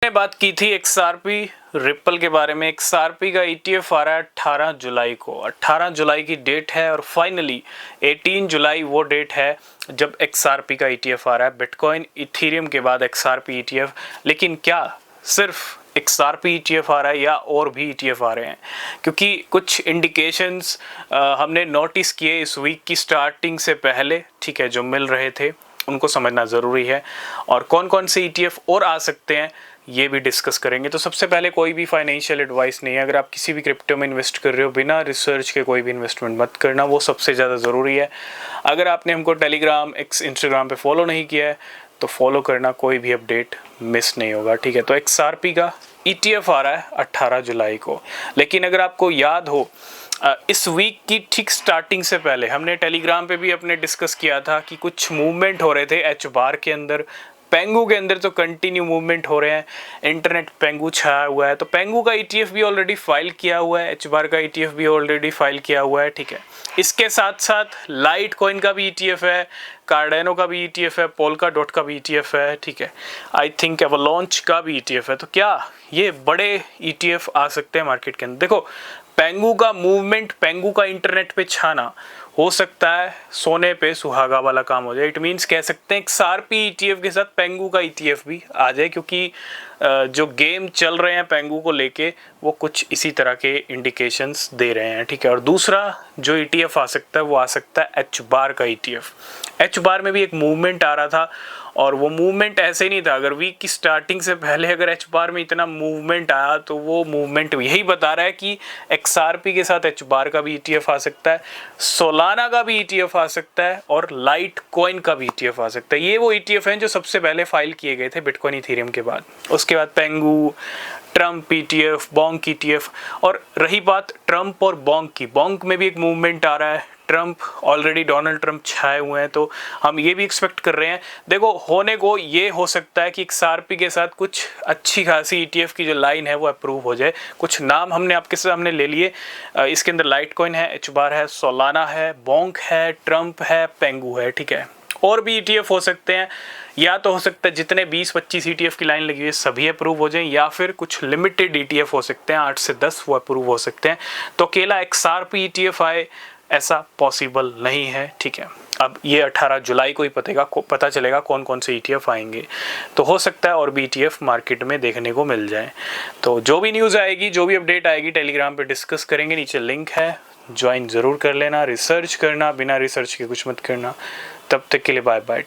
हमने बात की थी XRP रिपल के बारे में। XRP का ETF आ रहा है 18 जुलाई को। 18 जुलाई की डेट है और फाइनली 18 जुलाई वो डेट है जब XRP का ETF आ रहा है। बिटकॉइन इथेरियम के बाद XRP ETF। लेकिन क्या सिर्फ XRP ETF आ रहा है या और भी ETF आ रहे हैं? क्योंकि कुछ इंडिकेशंस हमने नोटिस किए इस वीक की स्टार्टिंग से पहले, ठीक है, जो मिल रहे थे उनको समझना ज़रूरी है। और कौन कौन से ETF और आ सकते हैं ये भी डिस्कस करेंगे। तो सबसे पहले कोई भी फाइनेंशियल एडवाइस नहीं है। अगर आप किसी भी क्रिप्टो में इन्वेस्ट कर रहे हो, बिना रिसर्च के कोई भी इन्वेस्टमेंट मत करना, वो सबसे ज़्यादा ज़रूरी है। अगर आपने हमको टेलीग्राम, इंस्टाग्राम पे फॉलो नहीं किया है तो फॉलो करना, कोई भी अपडेट मिस नहीं होगा, ठीक है। तो XRP का ETF आ रहा है 18 जुलाई को। लेकिन अगर आपको याद हो, इस वीक की ठीक स्टार्टिंग से पहले हमने टेलीग्राम पे भी अपने डिस्कस किया था कि कुछ मूवमेंट हो रहे थे एच बार के अंदर, पेंगू के अंदर तो कंटिन्यू मूवमेंट हो रहे हैं। इंटरनेट पेंगू छाया हुआ है, तो पेंगू का ETF भी ऑलरेडी फाइल किया हुआ है, एच बार का ETF भी ऑलरेडी फाइल किया हुआ है, ठीक है। इसके साथ साथ लाइट कॉइन का भी ETF है, कार्डेनो का भी ETF है, पोल्का डॉट का भी ETF है, ठीक है। आई थिंक एवलांच का भी ETF है। तो क्या ये बड़े ETF आ सकते हैं मार्केट के अंदर? देखो, पेंगू का मूवमेंट, पेंगू का इंटरनेट पे छाना हो सकता है सोने पे सुहागा वाला काम हो जाए। इट मीन्स कह सकते हैं XRP ETF के साथ पेंगू का ETF भी आ जाए, क्योंकि जो गेम चल रहे हैं पेंगू को लेके वो कुछ इसी तरह के इंडिकेशंस दे रहे हैं, ठीक है। और दूसरा जो ETF आ सकता है वो आ सकता है एच बार का ETF। एच बार में भी एक मूवमेंट आ रहा था और वो मूवमेंट ऐसे ही नहीं था। अगर वीक की स्टार्टिंग से पहले अगर एच बार में इतना मूवमेंट आया तो वो मूवमेंट यही बता रहा है कि XRP के साथ एच बार का भी ETF आ सकता है, सोलाना का भी ETF आ सकता है और लाइट कॉइन का भी ETF आ सकता है। ये वो ETF हैं जो सबसे पहले फाइल किए गए थे बिटकॉइन इथेरियम के बाद। उसके बाद पेंगू, ट्रम्प ETF, बोंक ETF। और रही बात ट्रम्प और बोंक की, बोंक में भी एक मूवमेंट आ रहा है। ट्रम्प ऑलरेडी, डोनाल्ड ट्रम्प छाए हुए हैं, तो हम ये भी एक्सपेक्ट कर रहे हैं। देखो, होने को ये हो सकता है कि XRP के साथ कुछ अच्छी खासी ETF की जो लाइन है वो अप्रूव हो जाए। कुछ नाम हमने आपके सामने ले लिए। इसके अंदर लाइट कॉइन है, एच बार है, सोलाना है, बोंक है, ट्रम्प है, पेंगू है, ठीक है। और भी ETF हो सकते हैं। या तो हो सकता है जितने 20-25 ETF की लाइन लगी हुई है सभी अप्रूव हो जाएं, या फिर कुछ लिमिटेड ETF हो सकते हैं, 8 से 10 वो अप्रूव हो सकते हैं। तो अकेला XRP ETF आए ऐसा पॉसिबल नहीं है, ठीक है। अब ये 18 जुलाई को ही पता चलेगा कौन कौन से ETF आएंगे। तो हो सकता है और भी ETF मार्केट में देखने को मिल जाए। तो जो भी न्यूज़ आएगी, जो भी अपडेट आएगी, टेलीग्राम पे डिस्कस करेंगे। नीचे लिंक है, ज्वाइन ज़रूर कर लेना। रिसर्च करना, बिना रिसर्च के कुछ मत करना। तब तक के लिए बाय बाय।